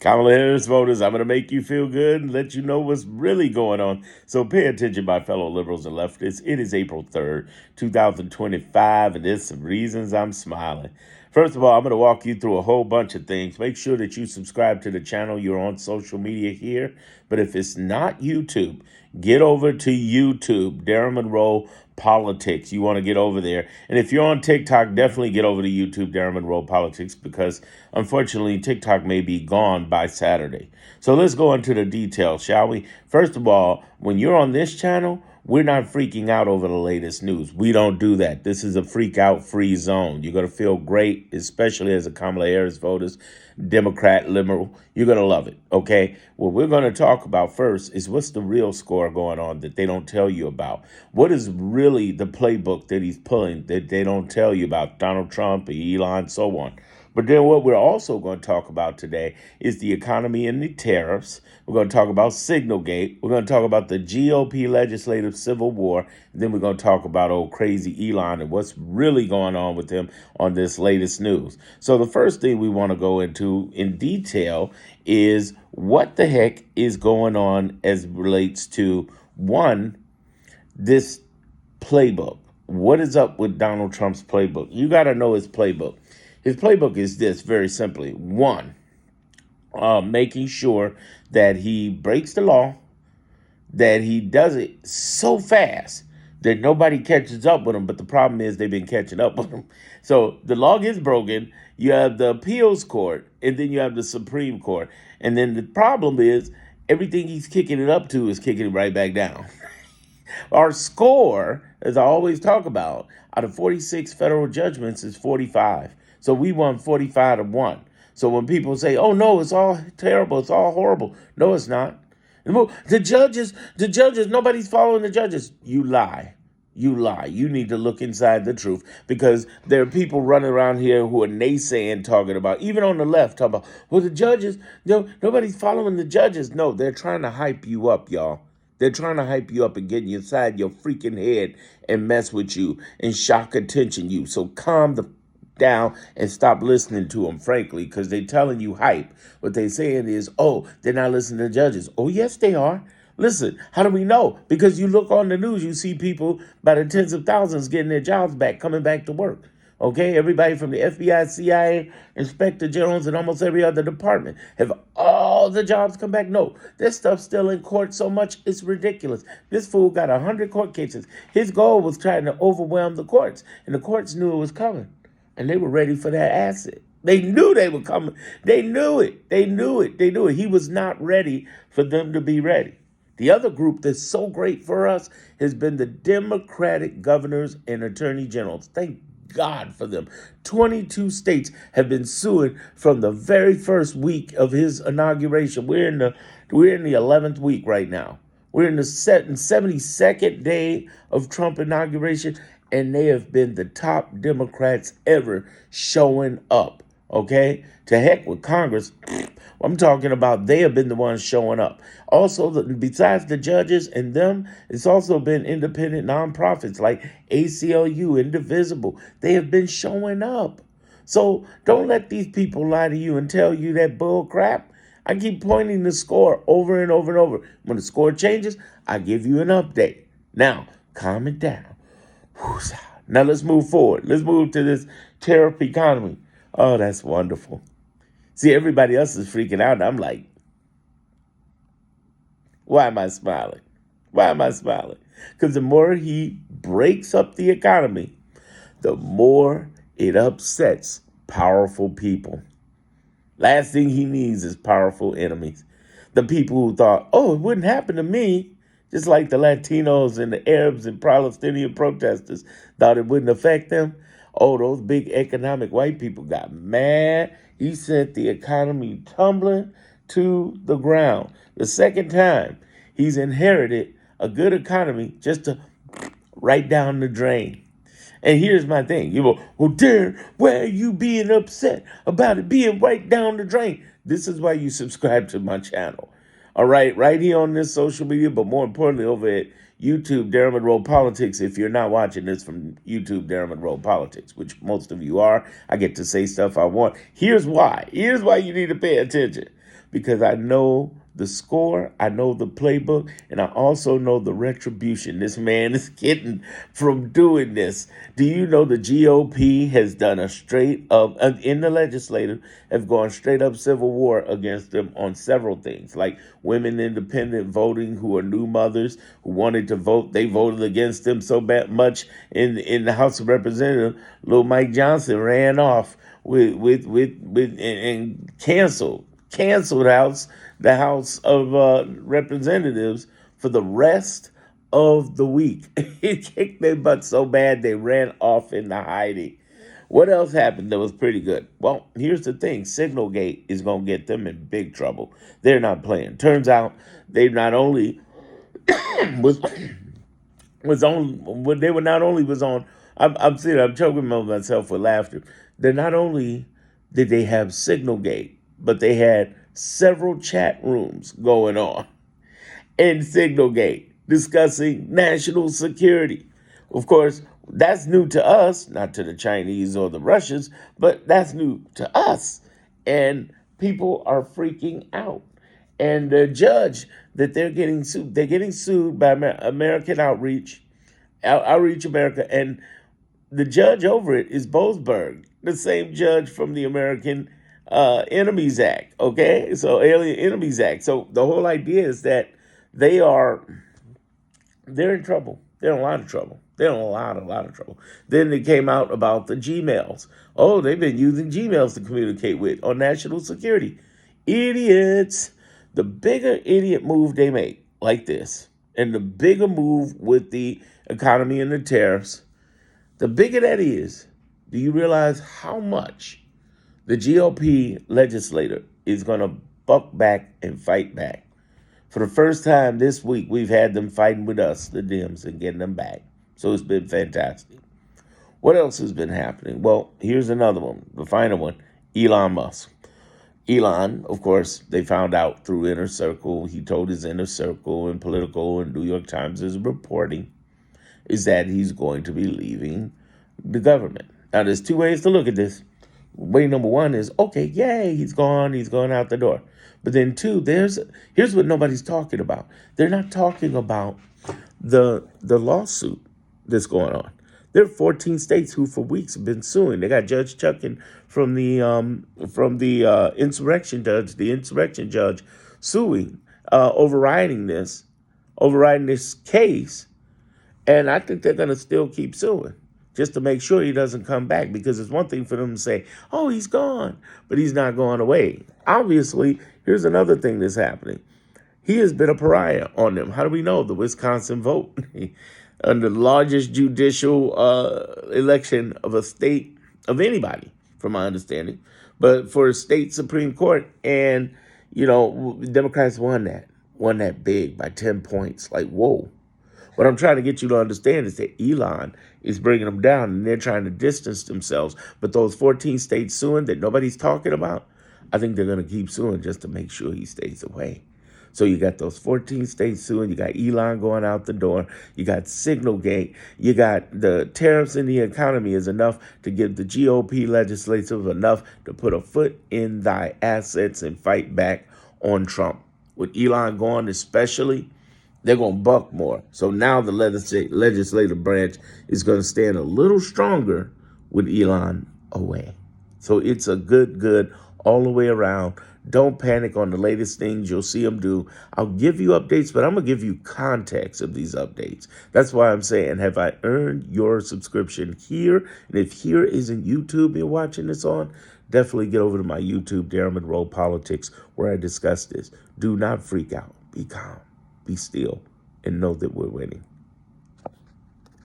Kamala Harris voters, I'm going to make you feel good and let you know what's really going on. So pay attention, my fellow liberals and leftists. It is April 3rd, 2025, and there's some reasons I'm smiling. First of all, I'm going to walk you through a whole bunch of things. Make sure that you subscribe to the channel. You're on social media here. But if it's not YouTube, get over to YouTube, Darren Monroe Politics. You want to get over there. And if you're on TikTok, definitely get over to YouTube, Darren Monroe Politics, because unfortunately, TikTok may be gone by Saturday. So let's go into the details, shall we? First of all, when you're on this channel, we're not freaking out over the latest news. We don't do that. This is a freak out free zone. You're going to feel great, especially as a Kamala Harris voters, Democrat, liberal. You're going to love it, okay? What we're going to talk about first is what's the real score going on that they don't tell you about. What is really the playbook that he's pulling that they don't tell you about, Donald Trump, Elon, so on. But then what we're also going to talk about today is the economy and the tariffs. We're going to talk about Signalgate. We're going to talk about the GOP legislative civil war. And then we're going to talk about old crazy Elon and what's really going on with him on this latest news. So the first thing we want to go into in detail is what the heck is going on as relates to, one, this playbook. What is up with Donald Trump's playbook? You got to know his playbook. His playbook is this, very simply. One, making sure that he breaks the law, that he does it so fast that nobody catches up with him. But the problem is they've been catching up with him. So the law gets broken. You have the appeals court, and then you have the Supreme Court. And then the problem is everything he's kicking it up to is kicking it right back down. Our score, as I always talk about, out of 46 federal judgments is 45. So we won 45-1. So when people say, oh, no, it's all terrible, it's all horrible. No, it's not. The judges, nobody's following the judges. You lie. You lie. You need to look inside the truth, because there are people running around here who are naysaying, talking about, even on the left, talking about, well, the judges, nobody's following the judges. No, they're trying to hype you up, y'all. They're trying to hype you up and get you inside your freaking head and mess with you and shock attention you. So calm the down and stop listening to them, frankly, because they're telling you hype. What they're saying is, oh, they're not listening to judges. Oh, yes, they are. Listen, how do we know? Because you look on the news, you see people by the tens of thousands getting their jobs back, coming back to work. Okay, everybody from the FBI, CIA, Inspector Generals, and almost every other department. Have all the jobs come back? No, this stuff's still in court so much, it's ridiculous. This fool got 100 court cases. His goal was trying to overwhelm the courts, and the courts knew it was coming. And they were ready for that asset. They knew they were coming. They knew it. They knew it. They knew it. He was not ready for them to be ready. The other group that's so great for us has been the Democratic governors and attorney generals. Thank God for them. 22 states have been suing from the very first week of his inauguration. We're in the 11th week right now. We're in the 72nd day of Trump inauguration, and they have been the top Democrats ever showing up, okay? To heck with Congress. I'm talking about they have been the ones showing up. Also, besides the judges and them, it's also been independent nonprofits like ACLU, Indivisible. They have been showing up. So don't let these people lie to you and tell you that bull crap. I keep pointing the score over and over and over. When the score changes, I give you an update. Now, calm it down. Now let's move forward. Let's move to this tariff economy. Oh, that's wonderful. See, everybody else is freaking out, and I'm like, why am I smiling? Why am I smiling? Because the more he breaks up the economy, the more it upsets powerful people. Last thing he needs is powerful enemies. The people who thought, oh, it wouldn't happen to me. Just like the Latinos and the Arabs and Palestinian protesters thought it wouldn't affect them. Oh, those big economic white people got mad. He sent the economy tumbling to the ground. The second time he's inherited a good economy just to right down the drain. And here's my thing. You go, well, Darren, why are you being upset about it being right down the drain? This is why you subscribe to my channel. All right here on this social media, but more importantly over at YouTube, Darren Monroe Politics. If you're not watching this from YouTube, Darren Monroe Politics, which most of you are, I get to say stuff I want. Here's why. Here's why you need to pay attention. because I know the score, I know the playbook, and I also know the retribution this man is getting from doing this. Do you know the GOP has done a straight up, in the legislature, have gone straight up civil war against them on several things, like women independent voting who are new mothers who wanted to vote. They voted against them so much in the House of Representatives. Little Mike Johnson ran off and canceled the House of Representatives for the rest of the week. It kicked their butt so bad they ran off into hiding. What else happened that was pretty good? Well, here's the thing: Signalgate is going to get them in big trouble. They're not playing. Turns out they not only was was on they were not only was on. I'm sitting. I'm choking myself with laughter. They not only did they have Signalgate, but they had several chat rooms going on in Signalgate discussing national security. Of course, that's new to us, not to the Chinese or the Russians, but that's new to us. And people are freaking out. And the judge that they're getting sued by American Outreach America, and the judge over it is Boasberg, the same judge from the American Enemies Act. Okay, so Alien Enemies Act. So the whole idea is that they are they're in trouble. They're in a lot of trouble. They're in a lot of trouble. Then it came out about the Gmails. Oh, they've been using Gmails to communicate with on national security. Idiots. The bigger idiot move they make, like this, and the bigger move with the economy and the tariffs, the bigger that is, do you realize how much the GOP legislator is going to buck back and fight back? For the first time this week, we've had them fighting with us, the Dems, and getting them back. So it's been fantastic. What else has been happening? Well, here's another one, the final one, Elon Musk. Elon, of course, they found out through Inner Circle. He told his Inner Circle and Political and New York Times is reporting is that he's going to be leaving the government. Now, there's two ways to look at this. Way number one is, okay, yay, he's gone out the door. But then two, here's what nobody's talking about. They're not talking about the lawsuit that's going on. There are 14 states who for weeks have been suing. They got Judge Chuckin from the insurrection judge suing, overriding this case. And I think they're going to still keep suing just to make sure he doesn't come back, because it's one thing for them to say, oh, he's gone, but he's not going away. Obviously, here's another thing that's happening. He has been a pariah on them. How do we know? The Wisconsin vote. On the largest judicial election of a state, of anybody, from my understanding. But for a state Supreme Court, and, Democrats won that big by 10 points. Like, whoa. What I'm trying to get you to understand is that Elon is bringing them down, and they're trying to distance themselves. But those 14 states suing that nobody's talking about, I think they're going to keep suing just to make sure he stays away. So you got those 14 states suing. You got Elon going out the door. You got Signalgate. You got the tariffs in the economy is enough to give the GOP legislative enough to put a foot in thy assets and fight back on Trump. With Elon gone especially, they're going to buck more. So now the legislative branch is going to stand a little stronger with Elon away. So it's a good all the way around. Don't panic on the latest things you'll see them do. I'll give you updates, but I'm going to give you context of these updates. That's why I'm saying, have I earned your subscription here? And if here isn't YouTube you're watching this on, definitely get over to my YouTube, Darren Monroe Politics, where I discuss this. Do not freak out. Be calm. Be still. And know that we're winning.